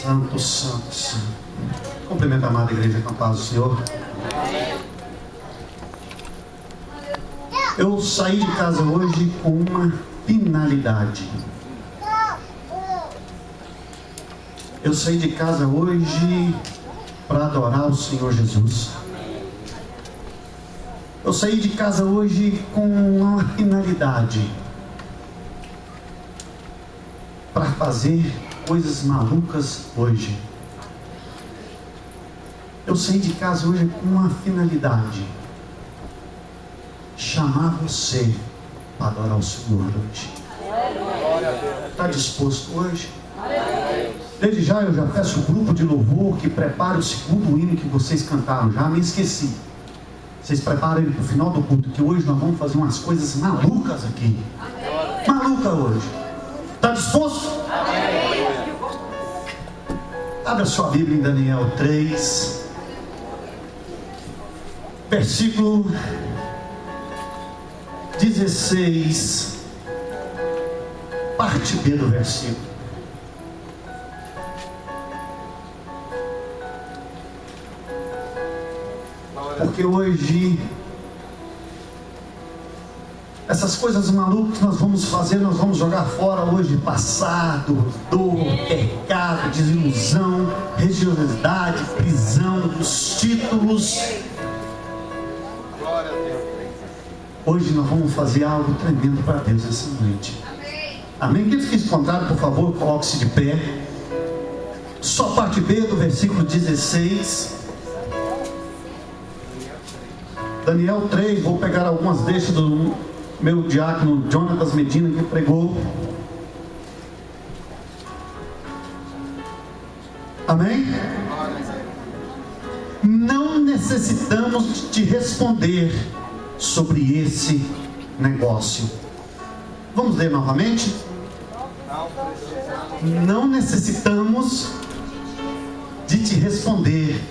Santo, santo, santo. Cumprimento a amada igreja com a paz do Senhor. Eu saí de casa hoje com uma finalidade. Eu saí de casa hoje para adorar o Senhor Jesus. Eu saí de casa hoje com uma finalidade. Para fazer coisas malucas hoje. Eu saí de casa hoje com uma finalidade: chamar você para adorar o Senhor hoje. Está disposto hoje? Desde já eu já peço o grupo de louvor que prepare o segundo hino que vocês cantaram. Já me esqueci. Vocês preparem ele para o final do culto, que hoje nós vamos fazer umas coisas malucas aqui. Maluca hoje. Está disposto? Abra sua Bíblia em Daniel 3, versículo 16, parte B do versículo. Porque hoje essas coisas malucas nós vamos fazer, nós vamos jogar fora hoje passado, dor, pecado, desilusão, religiosidade, prisão, os títulos. Hoje nós vamos fazer algo tremendo para Deus essa noite. Amém? Aqueles que encontraram, por favor, coloque-se de pé. Só parte B do versículo 16. Daniel 3, vou pegar algumas deixas do meu diácono Jonatas Medina, que pregou. Amém? Não necessitamos te responder sobre esse negócio. Vamos ler novamente? Não necessitamos de te responder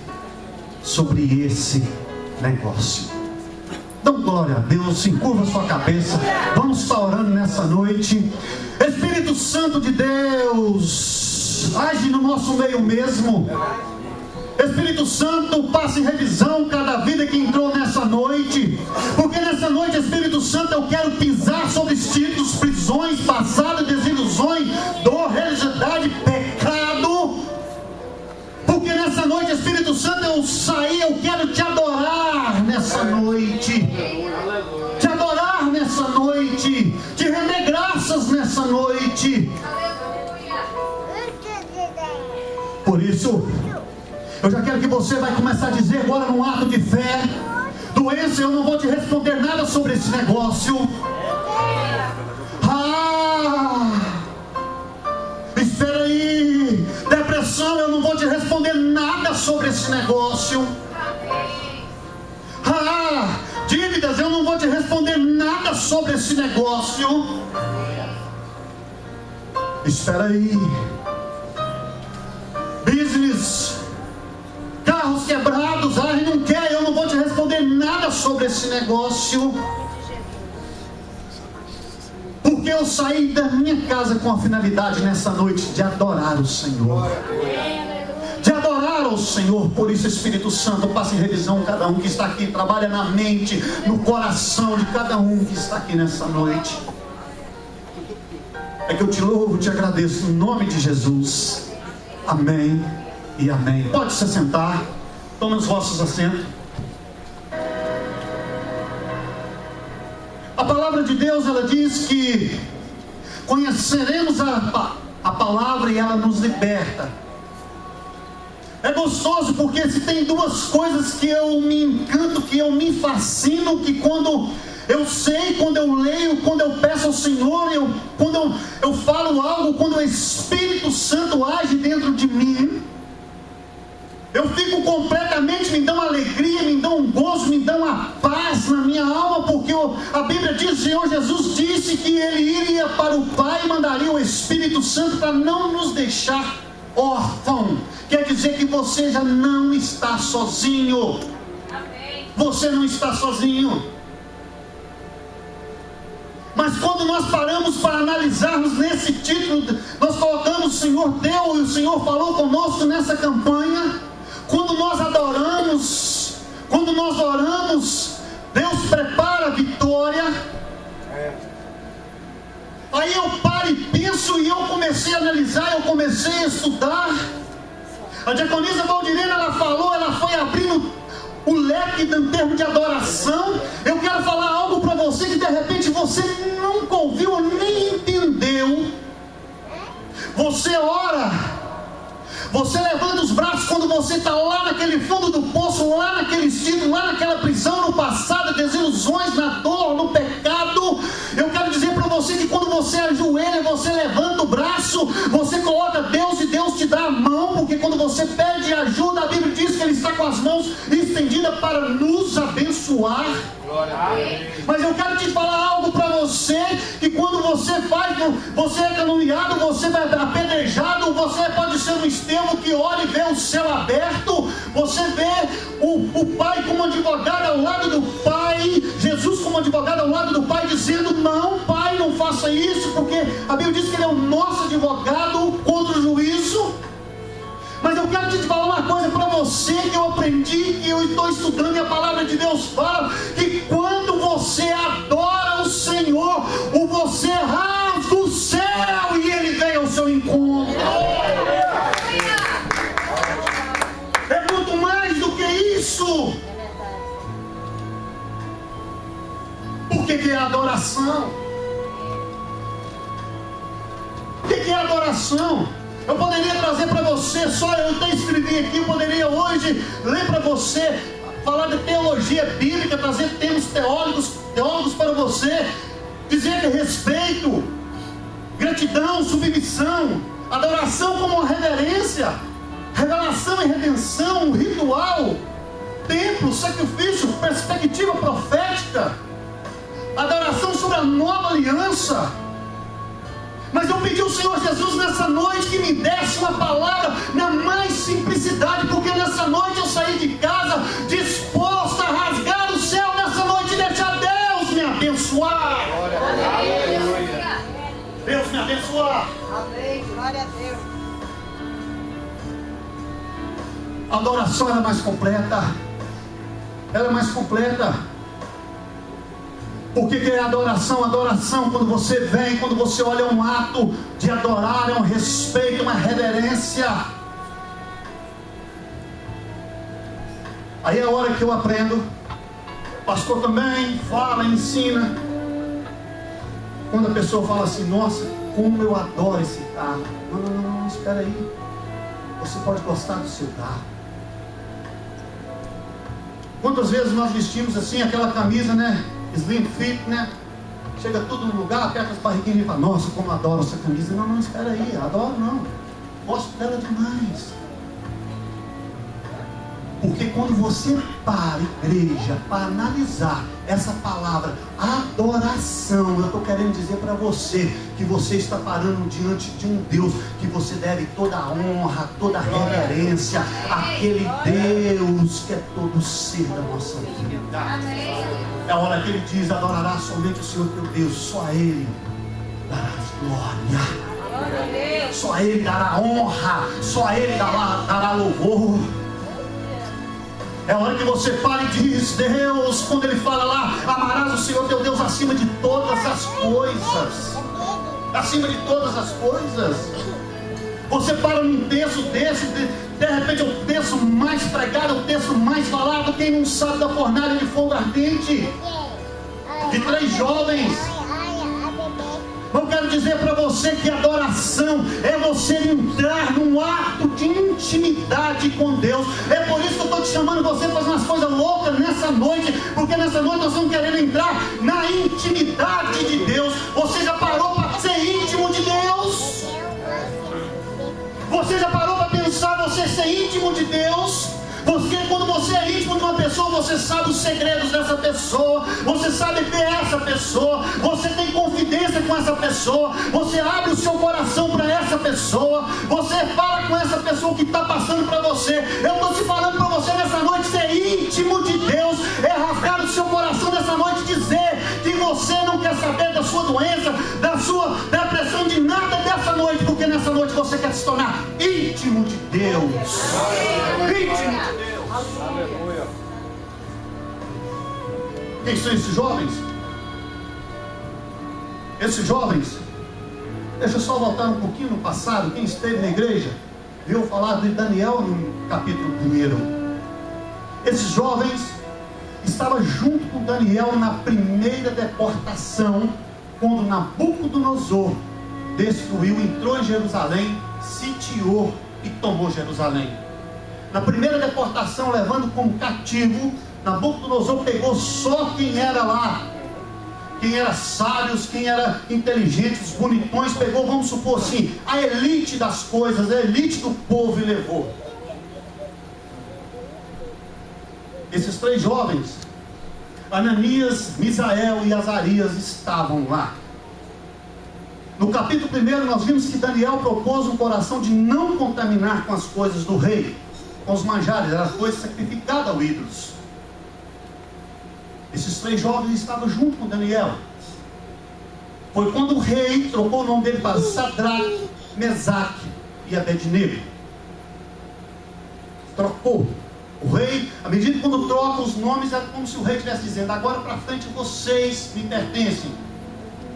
sobre esse negócio. Dão glória a Deus, encurva sua cabeça. Vamos estar orando nessa noite. Espírito Santo de Deus, age no nosso meio mesmo. Espírito Santo, passe em revisão cada vida que entrou nessa noite. Porque nessa noite, Espírito Santo, eu quero pisar sobre os títulos, prisões, passado, desilusões, dor, religiosidade, pecado. Porque nessa noite, Espírito Santo, eu saí, eu quero te adorar nessa noite. Te adorar nessa noite. Te render graças nessa noite. Por isso, eu já quero que você vai começar a dizer agora num ato de fé: doença, eu não vou te responder nada sobre esse negócio. Espera aí. Depressão, eu não vou te responder nada sobre esse negócio. Dívidas, eu não vou te responder nada sobre esse negócio. Espera aí. Business, carros quebrados, não quer, eu não vou te responder nada sobre esse negócio. Porque eu saí da minha casa com a finalidade nessa noite de adorar o Senhor. De adorar ao Senhor. Por isso, Espírito Santo, passe em revisão cada um que está aqui. Trabalha na mente, no coração de cada um que está aqui nessa noite. É que eu te louvo, te agradeço em nome de Jesus. Amém e amém. Pode se sentar. Tomem os vossos assentos. A palavra de Deus, ela diz que conheceremos a palavra e ela nos liberta. É gostoso porque se tem duas coisas que eu me encanto, que eu me fascino, que quando eu sei, quando eu leio, quando eu peço ao Senhor, quando eu falo algo, quando o Espírito Santo age dentro de mim, eu fico completamente, me dá uma alegria, me dá um gozo, me dá uma paz na minha alma, porque a Bíblia diz, o Senhor Jesus disse que Ele iria para o Pai e mandaria o Espírito Santo para não nos deixar órfão. Quer dizer que você já não está sozinho. Você não está sozinho. Mas quando nós paramos para analisarmos nesse título, nós colocamos o Senhor deu e o Senhor falou conosco nessa campanha. Quando nós adoramos, quando nós oramos, Deus prepara a vitória. Aí eu paro e penso, e eu comecei a analisar, eu comecei a estudar. A diaconisa Valdirena, ela falou, ela foi abrindo o leque em termos de adoração. Eu quero falar algo para você que de repente você nunca ouviu ou nem entendeu. Você ora, você levanta os braços quando você está lá naquele fundo do poço, lá naquele instinto, lá naquela prisão, no passado, desilusões, na dor, no pecado. Eu quero dizer para você que quando você ajoelha, você levanta o braço, você coloca Deus e Deus te dá a mão, porque quando você pede ajuda, a Bíblia diz que Ele está com as mãos estendidas para nos abençoar. Mas eu quero te falar algo para você, que quando você faz, você é caluniado, você vai apedrejado, você pode ser um Estevão que olha e vê o céu aberto, você vê o Pai como advogado ao lado do Pai, Jesus como advogado ao lado do Pai, dizendo: não, Pai, não faça isso, porque a Bíblia diz que Ele é o nosso advogado contra o juízo. Mas eu quero te falar uma coisa para você que eu aprendi, que eu estou estudando, e a palavra de Deus fala que quando você adora o Senhor, você rasga o céu e Ele vem ao seu encontro. É muito mais do que isso. O que é adoração? O que é adoração? Eu poderia trazer para você, só eu até escrevi aqui, eu poderia hoje ler para você, falar de teologia bíblica, trazer termos teólogos para você, dizer que respeito, gratidão, submissão, adoração como uma reverência, revelação e redenção, ritual, templo, sacrifício, perspectiva profética, adoração sobre a nova aliança. Mas eu pedi ao Senhor Jesus nessa noite que me desse uma palavra na mais simplicidade, porque nessa noite eu saí de casa disposto a rasgar o céu nessa noite e deixar Deus me abençoar. Deus me abençoar. Amém, glória a Deus. A adoração ela é mais completa. Ela é mais completa. O que é adoração? Adoração, quando você vem, quando você olha, é um ato de adorar, é um respeito, uma reverência. Aí é a hora que eu aprendo. O pastor também fala, ensina. Quando a pessoa fala assim: nossa, como eu adoro esse carro. Não, espera aí. Você pode gostar do seu carro. Quantas vezes nós vestimos assim, aquela camisa, né? Slim fit, né? Chega tudo no lugar, aperta as barriguinhas e fala: nossa, como eu adoro essa camisa. Não, espera aí, adoro não. Gosto dela demais. Porque quando você para, igreja, para analisar essa palavra, adoração, eu estou querendo dizer para você que você está parando diante de um Deus que você deve toda a honra, toda a reverência, àquele Deus que é todo ser da nossa vida. É a hora que Ele diz: adorará somente o Senhor teu Deus, só a Ele darás glória, só a Ele dará honra, só a Ele dará louvor. É a hora que você para e diz: Deus, quando Ele fala lá, amarás o Senhor teu Deus acima de todas as coisas. Acima de todas as coisas. Você para num texto desse, de repente é o texto mais pregado, o texto mais falado. Quem não sabe da fornalha de fogo ardente de 3 jovens. Eu quero dizer para você que adoração é você entrar num ato de intimidade com Deus. É por isso que eu estou te chamando você para fazer umas coisas loucas nessa noite, porque nessa noite nós estamos querendo entrar na intimidade de Deus. Você já parou para ser íntimo de Deus? Você já parou para pensar você ser íntimo de Deus? Porque quando você é íntimo de uma pessoa, você sabe os segredos dessa pessoa, você sabe ver essa pessoa, você tem confidência com essa pessoa, você abre o seu coração para essa pessoa, você fala com essa pessoa que está passando para você. Eu estou te falando para você nessa noite, ser íntimo de Deus é rasgar o seu coração nessa noite e dizer que você não quer saber da sua doença, da sua depressão, de nada dessa noite, porque nessa noite você quer se tornar íntimo de Deus. Íntimo de Deus. Aleluia. Quem são esses jovens? Esses jovens, deixa eu só voltar um pouquinho no passado. Quem esteve na igreja viu falar de Daniel no capítulo 1. Esses jovens estavam junto com Daniel na primeira deportação, quando Nabucodonosor destruiu, entrou em Jerusalém, sitiou e tomou Jerusalém. Na primeira deportação, levando como cativo, Nabucodonosor pegou só quem era lá, quem era sábios, quem era inteligente, os bonitões, pegou, vamos supor assim, a elite das coisas, a elite do povo, e levou. Esses 3 jovens, Ananias, Misael e Azarias, estavam lá. No capítulo 1 nós vimos que Daniel propôs um coração de não contaminar com as coisas do rei, com os manjares, eram coisas sacrificadas a ídolos. Esses 3 jovens estavam junto com Daniel. Foi quando o rei trocou o nome dele para Sadraque, Mesaque e Abednego. Trocou. O rei, à medida que quando troca os nomes, é como se o rei estivesse dizendo: agora para frente vocês me pertencem.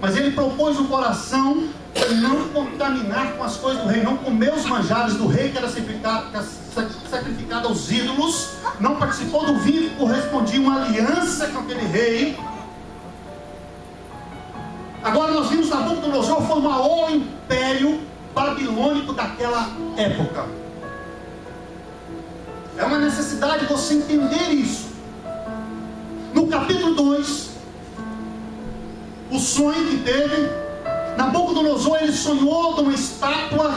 Mas ele propôs um coração para não contaminar com as coisas do rei, não comer os manjares do rei que era sacrificado aos ídolos, não participou do vinho que correspondia a uma aliança com aquele rei. Agora nós vimos Nabucodonosor foi o maior império babilônico daquela época. É uma necessidade você entender isso. No capítulo 2, o sonho que teve, Nabucodonosor, ele sonhou de uma estátua,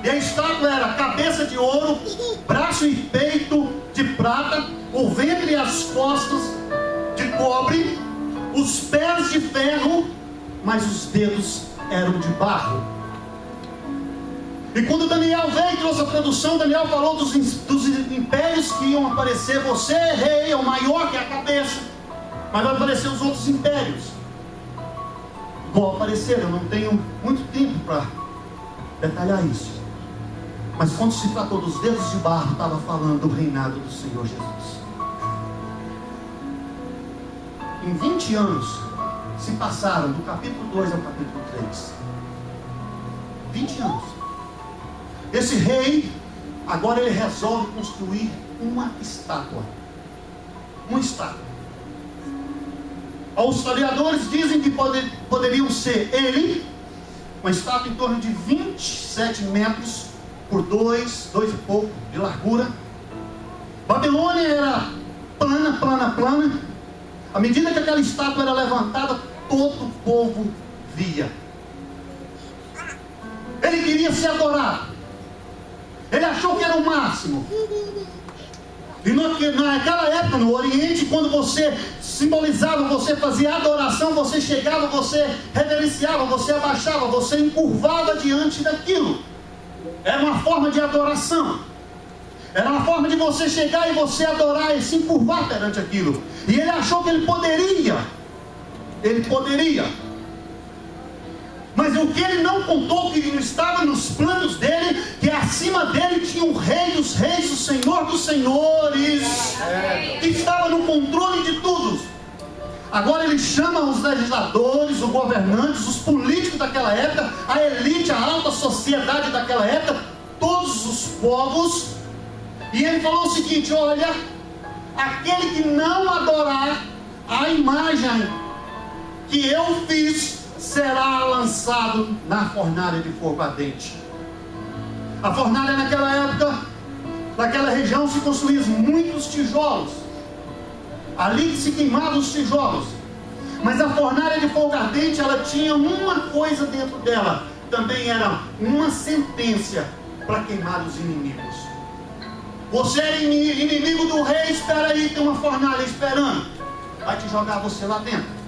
e a estátua era cabeça de ouro, braço e peito de prata, o ventre e as costas de cobre, os pés de ferro, mas os dedos eram de barro. E quando Daniel veio e trouxe a tradução, Daniel falou dos impérios que iam aparecer. Você, rei, é o maior que é a cabeça, mas vai aparecer os outros impérios. Vão aparecer, eu não tenho muito tempo para detalhar isso. Mas quando se tratou dos dedos de barro, estava falando do reinado do Senhor Jesus. Em 20 anos se passaram do capítulo 2 ao capítulo 3. 20 anos. Esse rei, agora ele resolve construir uma estátua. Uma estátua. Os historiadores dizem que poderiam ser ele, uma estátua em torno de 27 metros por 2 e pouco de largura. Babilônia era plana. À medida que aquela estátua era levantada, todo o povo via. Ele queria ser adorado. Ele achou que era o máximo. E naquela época, no Oriente, quando você simbolizava, você fazia adoração, você chegava, você reverenciava, você abaixava, você encurvava diante daquilo. Era uma forma de adoração. Era uma forma de você chegar e você adorar e se encurvar perante aquilo. E ele achou que ele poderia. Mas o que ele não contou, que não estava nos planos dele, que acima dele tinha o Rei dos Reis, o Senhor dos Senhores, que estava no controle de tudo. Agora ele chama os legisladores, os governantes, os políticos daquela época, a elite, a alta sociedade daquela época, todos os povos, e ele falou o seguinte: olha, aquele que não adorar a imagem que eu fiz, será lançado na fornalha de fogo ardente. A fornalha naquela época, naquela região, se construíam muitos tijolos. Ali se queimavam os tijolos. Mas a fornalha de fogo ardente, ela tinha uma coisa dentro dela. Também era uma sentença para queimar os inimigos. Você é inimigo do rei, espera aí, tem uma fornalha esperando. Vai te jogar você lá dentro.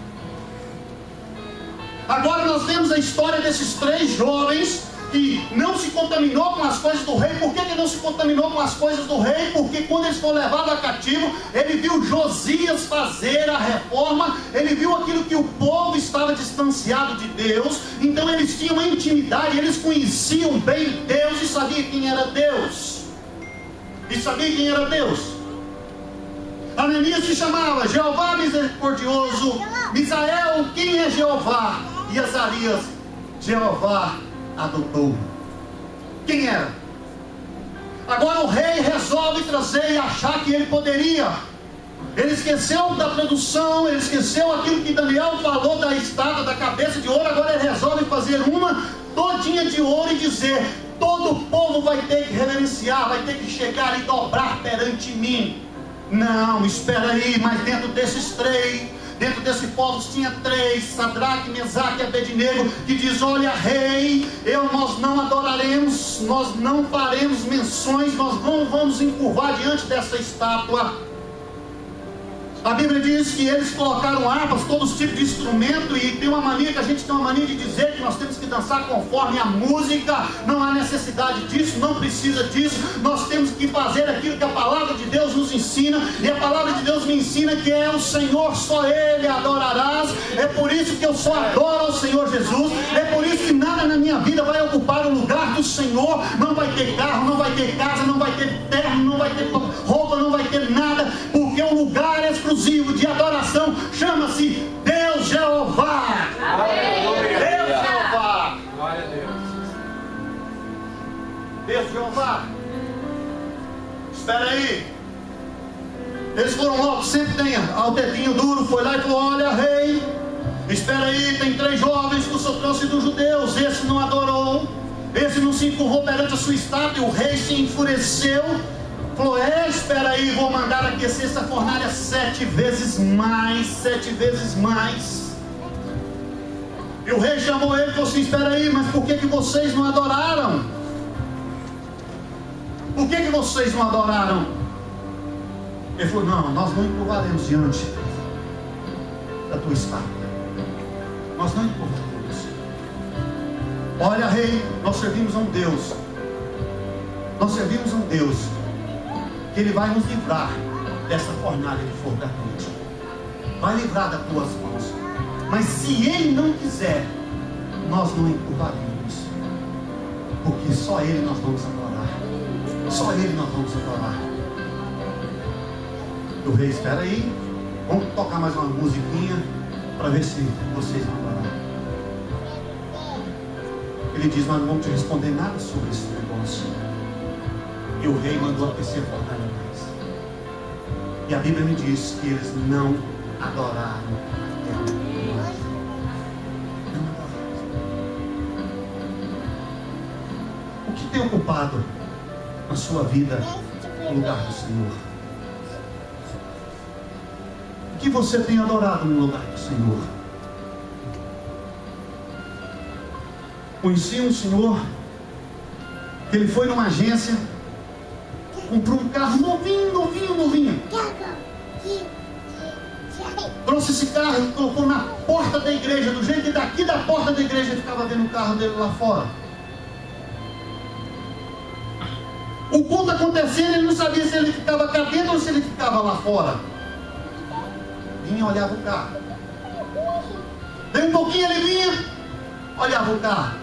Agora nós vemos a história desses 3 jovens que não se contaminou com as coisas do rei. Por que não se contaminou com as coisas do rei? Porque quando eles foram levados a cativo, ele viu Josias fazer a reforma, ele viu aquilo que o povo estava distanciado de Deus. Então eles tinham uma intimidade, eles conheciam bem Deus e sabiam quem era Deus. Ananias se chamava Jeová misericordioso, Misael, quem é Jeová? E Azarias, Jeová adotou. Quem era? Agora o rei resolve trazer e achar que ele poderia. Ele esqueceu da tradução, ele esqueceu aquilo que Daniel falou da estátua, da cabeça de ouro. Agora ele resolve fazer uma todinha de ouro e dizer: todo o povo vai ter que reverenciar, vai ter que chegar e dobrar perante mim. Não, espera aí, mas dentro desses três, dentro desse povo tinha três, Sadraque, Mesaque e Abednego, que diz: olha, rei, nós não adoraremos, nós não faremos menções, nós não vamos encurvar diante dessa estátua. A Bíblia diz que eles colocaram harpas, todos os tipos de instrumento, e tem uma mania que a gente tem uma mania de dizer que nós temos que dançar conforme a música. Não há necessidade disso, não precisa disso. Nós temos que fazer aquilo que a palavra de Deus nos ensina, e a palavra de Deus me ensina que é o Senhor, só Ele adorarás. É por isso que eu só adoro ao Senhor Jesus. É por isso que nada na minha vida vai ocupar o lugar do Senhor. Não vai ter carro, não vai ter casa, não vai ter terno, não vai ter roupa, não vai ter nada, porque o lugar exclusivo de adoração chama-se Deus Jeová. Aleluia. Deus Jeová. Glória a Deus. Deus Jeová. Espera aí. Eles foram logo, sempre tem o dedinho duro, foi lá e falou: olha, rei, espera aí, tem 3 jovens que o senhor trouxe dos judeus. Esse não adorou, esse não se encurvou perante a sua estátua. E o rei se enfureceu, falou: espera aí, vou mandar aquecer essa fornalha 7 vezes mais, 7 vezes mais. E o rei chamou ele e falou assim: espera aí, mas por que vocês não adoraram? Por que vocês não adoraram? Ele falou: não, nós não encurvaremos diante da tua estátua. Nós não encurvaremos. Olha, rei, nós servimos a um Deus. Nós servimos a um Deus que Ele vai nos livrar dessa fornalha de fogo ardente. Vai livrar das tuas mãos. Mas se Ele não quiser, nós não encurvaremos. Porque só Ele nós vamos adorar. Só Ele nós vamos adorar. O rei: espera aí, vamos tocar mais uma musiquinha para ver se vocês vão adorar. Ele diz: nós não vamos te responder nada sobre esse negócio. E o rei mandou aquecer a fornalha mais. E a Bíblia me diz que eles não adoraram até a morte. Não adoraram. O que tem ocupado na sua vida o lugar do Senhor? O que você tem adorado no lugar do Senhor? Conheci um senhor que ele foi numa agência, comprou um carro novinho. Trouxe esse carro e colocou na porta da igreja, do jeito que daqui da porta da igreja ele ficava vendo o carro dele lá fora. O culto acontecendo, ele não sabia se ele ficava cá dentro ou se ele ficava lá fora. Vinha, olhava o carro. Daí um pouquinho ele vinha, olhava o carro.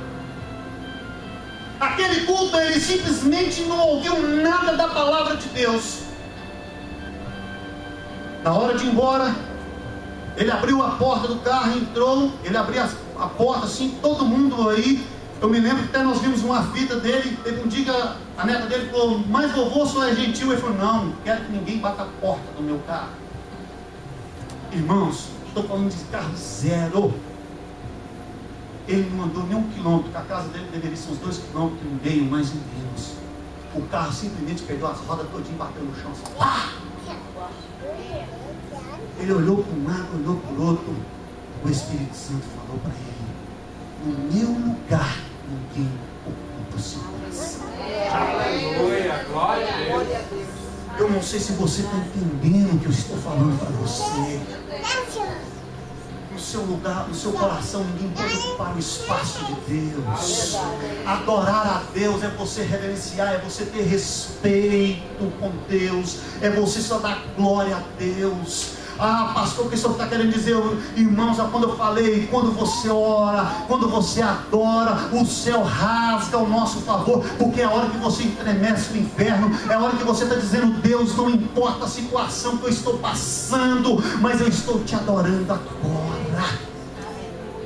Aquele culto, ele simplesmente não ouviu nada da palavra de Deus. Na hora de ir embora, ele abriu a porta do carro, entrou, ele abriu a porta assim, todo mundo aí. Eu me lembro que até nós vimos uma fita dele. Teve um dia que a neta dele falou: mas vovô, só é gentil. Ele falou: não quero que ninguém bata a porta do meu carro. Irmãos, estou falando de carro zero. Ele não andou nem 1 quilômetro, porque a casa dele deveria ser uns 2,5 km, mais ou menos. O carro simplesmente perdeu as rodas todinho e bateu no chão. Pá! Ele olhou para um lado, olhou para o outro. O Espírito Santo falou para ele: no meu lugar ninguém ocupa o seu coração. Aleluia, glória a Deus. Eu não sei se você está entendendo o que eu estou falando para você. no seu lugar, no seu coração, ninguém pode ocupar o espaço de Deus. Adorar a Deus é você reverenciar, é você ter respeito com Deus, é você só dar glória a Deus. Ah, pastor, o que o senhor está querendo dizer? Irmãos, quando eu falei, quando você ora, quando você adora, o céu rasga ao nosso favor, porque é a hora que você estremece o inferno, é a hora que você está dizendo: Deus, não importa a situação que eu estou passando, mas eu estou te adorando agora.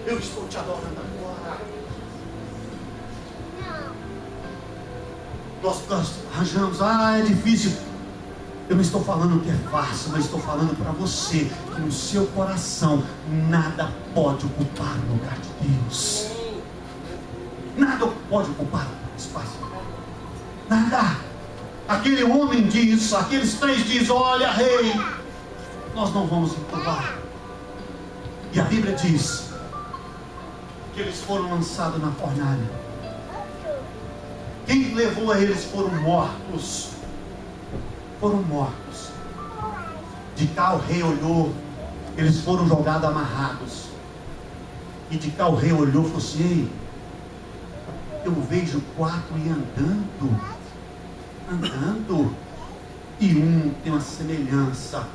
Eu estou te adorando agora. Nós arranjamos, é difícil. Eu não estou falando que é fácil, mas estou falando para você que no seu coração nada pode ocupar o lugar de Deus. Nada pode ocupar o espaço. Nada. Aquele homem diz, aqueles três dizem: olha, rei, nós não vamos encurvar. E a Bíblia diz que eles foram lançados na fornalha. Quem levou a eles foram mortos. Foram mortos. De cá o rei olhou, eles foram jogados amarrados. E de cá o rei olhou e falou assim: ei, eu vejo 4 e andando, e um tem uma semelhança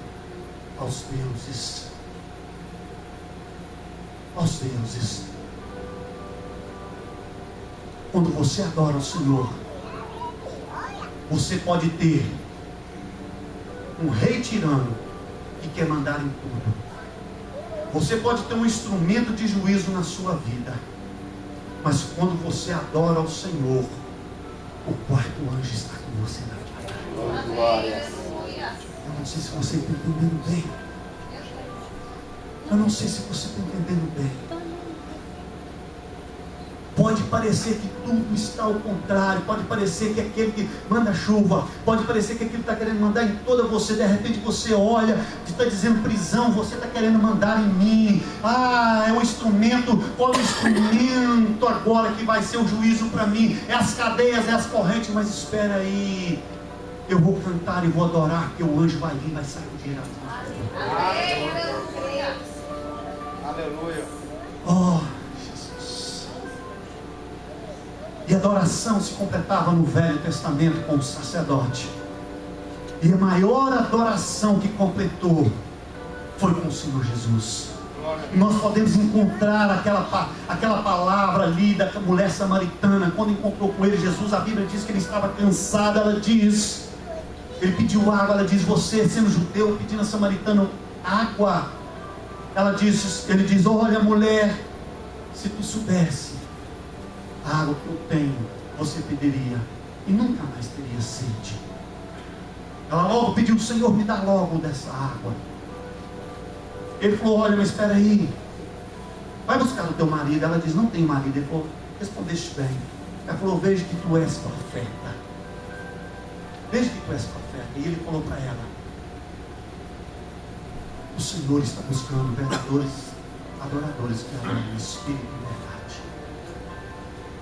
aos deuses. Aos deuses. Quando você adora o Senhor, você pode ter um rei tirano que quer mandar em tudo. Você pode ter um instrumento de juízo na sua vida, mas quando você adora ao Senhor, o quarto anjo está com você na glória. Eu não sei se você está entendendo bem. Eu não sei se você está entendendo bem. Pode parecer que tudo está ao contrário, pode parecer que aquele que manda chuva, pode parecer que aquele que está querendo mandar em toda você, de repente você olha, está dizendo prisão, você está querendo mandar em mim. É um instrumento, qual é o instrumento agora que vai ser o juízo para mim? É as cadeias, é as correntes, mas espera aí, eu vou cantar e vou adorar, porque o anjo vai vir, vai sacudir a mão. Aleluia. E a adoração se completava no Velho Testamento com o sacerdote. E a maior adoração que completou foi com o Senhor Jesus. E nós podemos encontrar aquela palavra ali da mulher samaritana. Quando encontrou com ele Jesus, a Bíblia diz que ele estava cansado. Ela diz, ele pediu água. Ela diz: você sendo judeu, pedindo a samaritana água. Ele diz: olha, mulher, se tu soubesse a água que eu tenho, você pediria e nunca mais teria sede. Ela logo pediu: Senhor, me dá logo dessa água. Ele falou: olha, mas espera aí, vai buscar o teu marido. Ela diz: não tenho marido. Ele falou: respondeste bem. Ela falou: vejo que tu és profeta. Vejo que tu és profeta. E ele falou para ela: o Senhor está buscando verdadeiros adoradores que adoram o Espírito e verdade.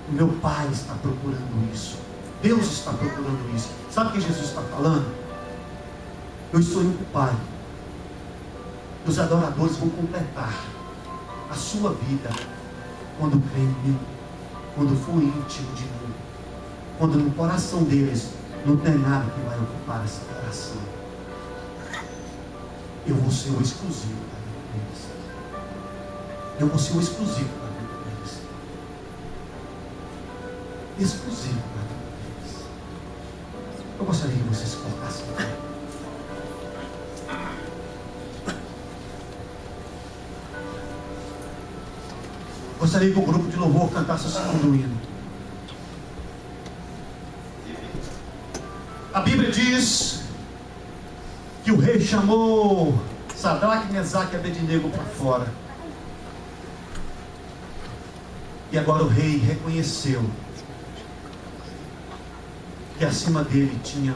O meu Pai está procurando isso. Deus está procurando isso. Sabe o que Jesus está falando? Eu estou indo para o Pai. Os adoradores vão completar a sua vida quando crê em mim, quando for íntimo de mim, quando no coração deles não tem nada que vai ocupar essa coração. Eu vou ser o exclusivo da vida deles. Eu vou ser o exclusivo da vida deles. Exclusivo da vida deles. Eu gostaria que você se colocasse em pé. Gostaria que o grupo de louvor cantasse o segundo hino. A Bíblia diz que o rei chamou Sadraque, Mesaque e Abednego para fora. E agora o rei reconheceu que acima dele tinha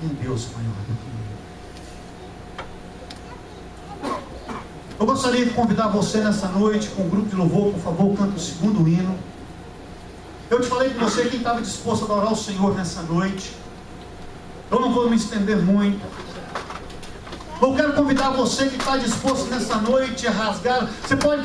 um Deus maior do que ele. Eu gostaria de convidar você nessa noite, com o grupo de louvor, por favor, canta o segundo hino. Eu te falei com você quem estava disposto a adorar o Senhor nessa noite. Eu não vou me estender muito. Eu quero convidar você que está disposto nessa noite a rasgar.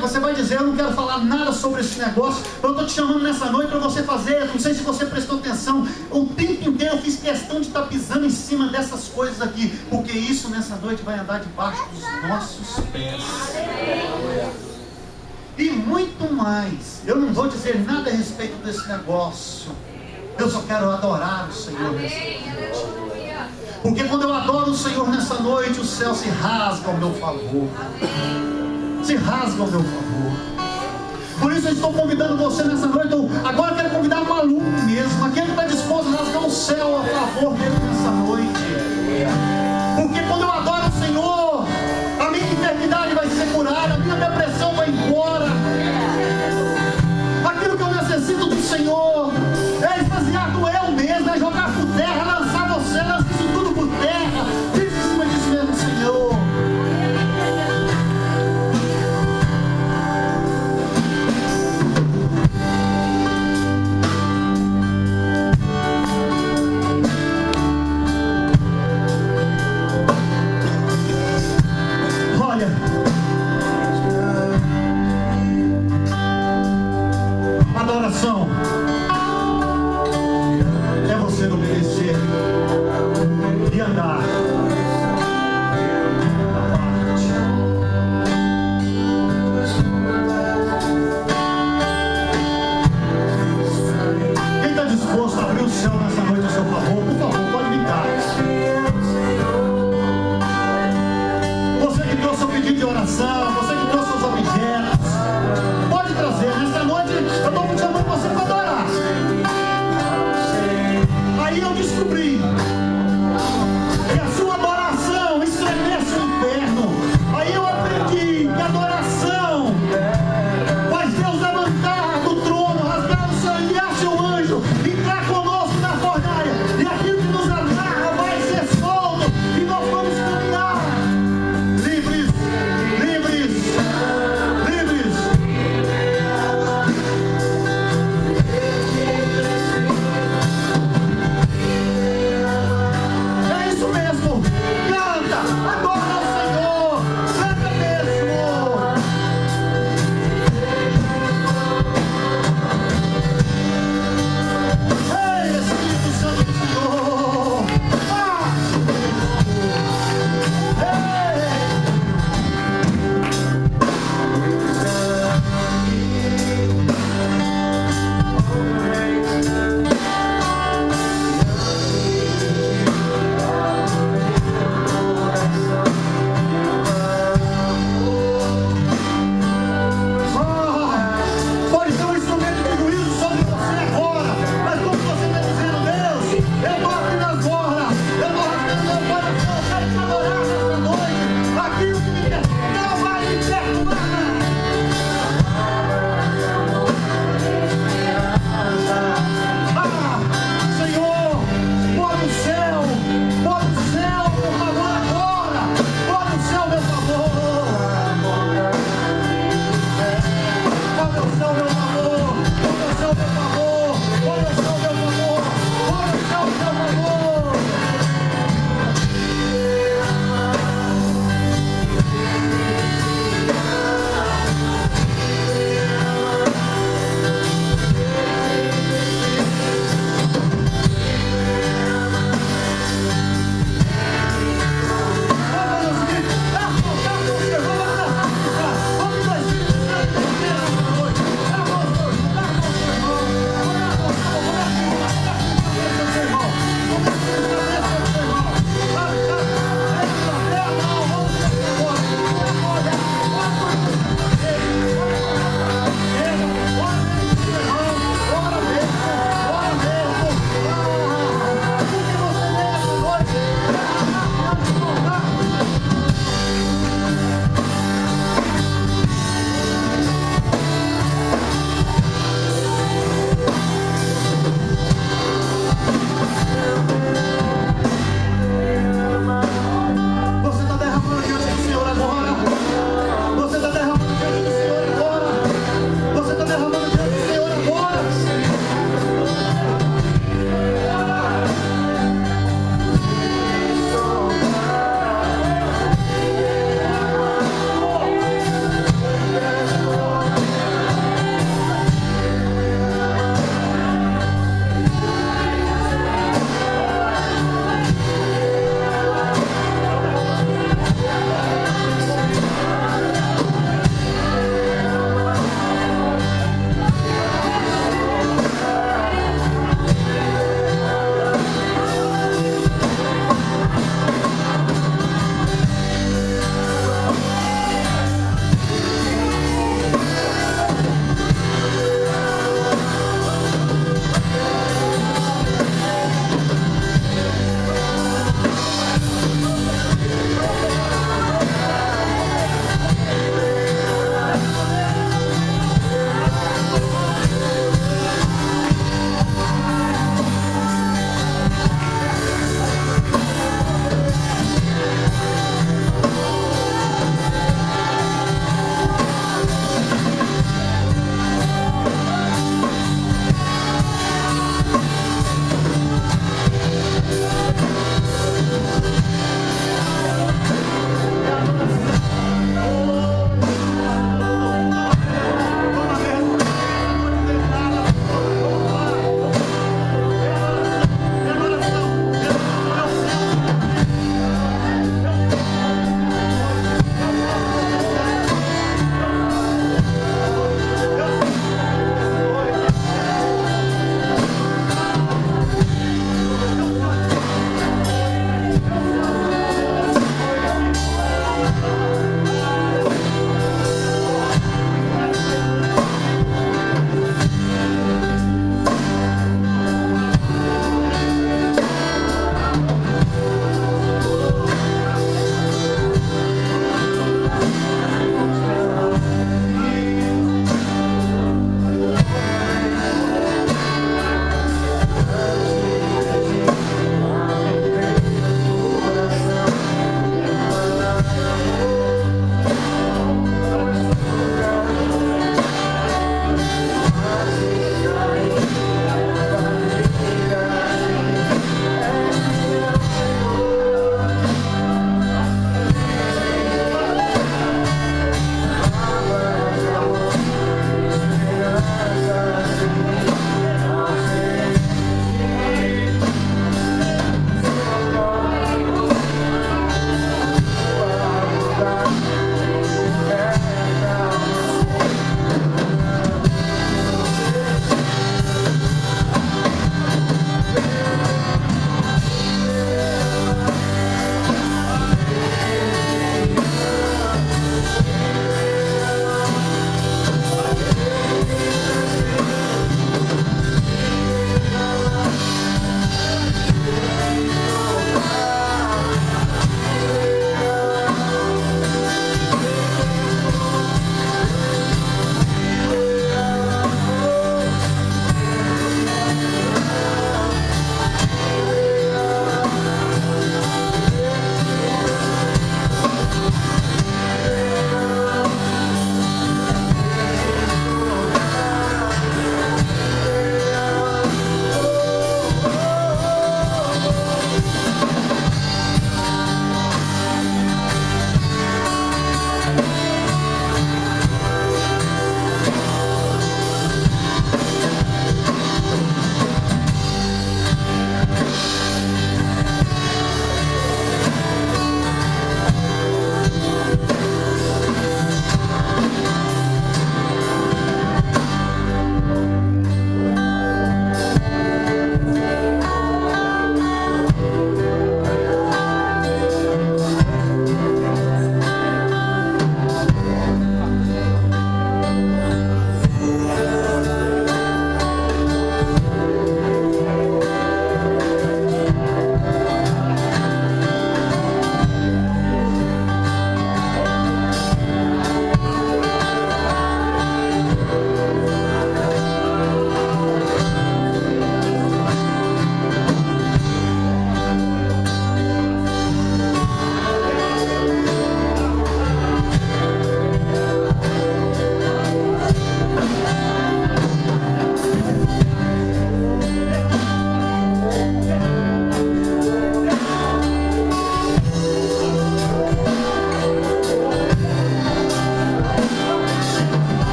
Você vai dizer, eu não quero falar nada sobre esse negócio. Eu estou te chamando nessa noite para você fazer. Não sei se você prestou atenção. O tempo inteiro eu fiz questão de estar pisando em cima dessas coisas aqui, porque isso nessa noite vai andar debaixo dos nossos pés. E muito mais. Eu não vou dizer nada a respeito desse negócio. Eu só quero adorar o Senhor nessa noite. Porque quando eu adoro o Senhor nessa noite, o céu se rasga ao meu favor. Se rasga ao meu favor. Por isso eu estou convidando você nessa noite. Agora eu quero convidar o maluco mesmo, aquele que está disposto a rasgar o céu a favor dele nessa noite. Porque quando eu adoro o Senhor, a minha enfermidade vai ser curada, a minha depressão vai embora. Aquilo que eu necessito do Senhor é esvaziar do eu mesmo, é jogar por terra, lançar você, lançar isso tudo por terra. Fique em cima disso mesmo, Senhor.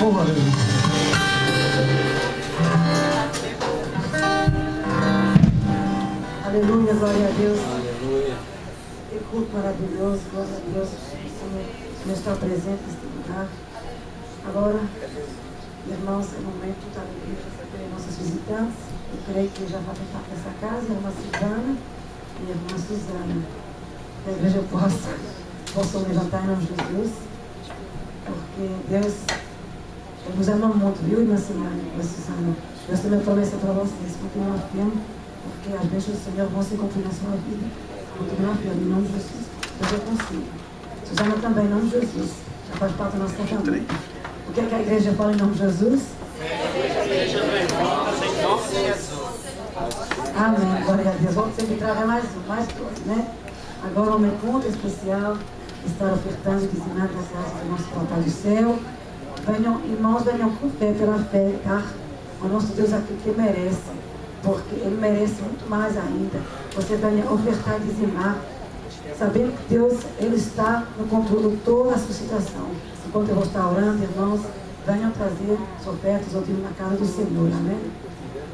Oh, aleluia. Aleluia, glória a Deus. Aleluia. Que culto maravilhoso, glória a Deus. O Senhor está presente neste lugar. Agora, irmãos, é momento da alegria de receber nossos visitantes. Eu creio que já vai estar nessa casa, a irmã Silvana e a irmã Suzana. Que a igreja possa levantar em nome de Jesus, porque Deus nos ama muito, viu, irmã Silvana, irmã Suzana? Deus tem uma promessa para vocês, continuar firme, porque as bênçãos do Senhor vão se cumprir na sua vida. Continuar firme, em nome de Jesus. Deus é consigo. Suzana também, em nome de Jesus. Já faz parte da nossa família. O que é que a igreja fala em nome de Jesus? Amém, glória a Deus. Vamos sempre trazer mais coisa, né? Agora um momento muito especial, estar ofertando e dizimando a casa do nosso Papai do Céu. Venham, irmãos, venham com fé, pela fé, tá? O nosso Deus é aquilo que merece, porque Ele merece muito mais ainda. Você venha ofertar e dizimar, sabendo que Deus, Ele está no controle de toda a sua situação. Enquanto eu vou estar orando, irmãos, venham trazer as ofertas ou na casa do Senhor, amém?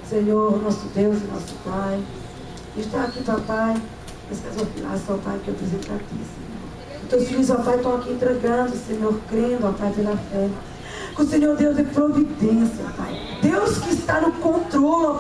Senhor, nosso Deus e nosso Pai, está aqui, papai, essas ofertas, ó Pai, que eu apresento a Ti, Senhor. Os Teus filhos, ó Pai, estão aqui entregando, Senhor, crendo, ó Pai, pela fé. Que o Senhor Deus é providência, Pai. Deus que está no controle, ó Pai.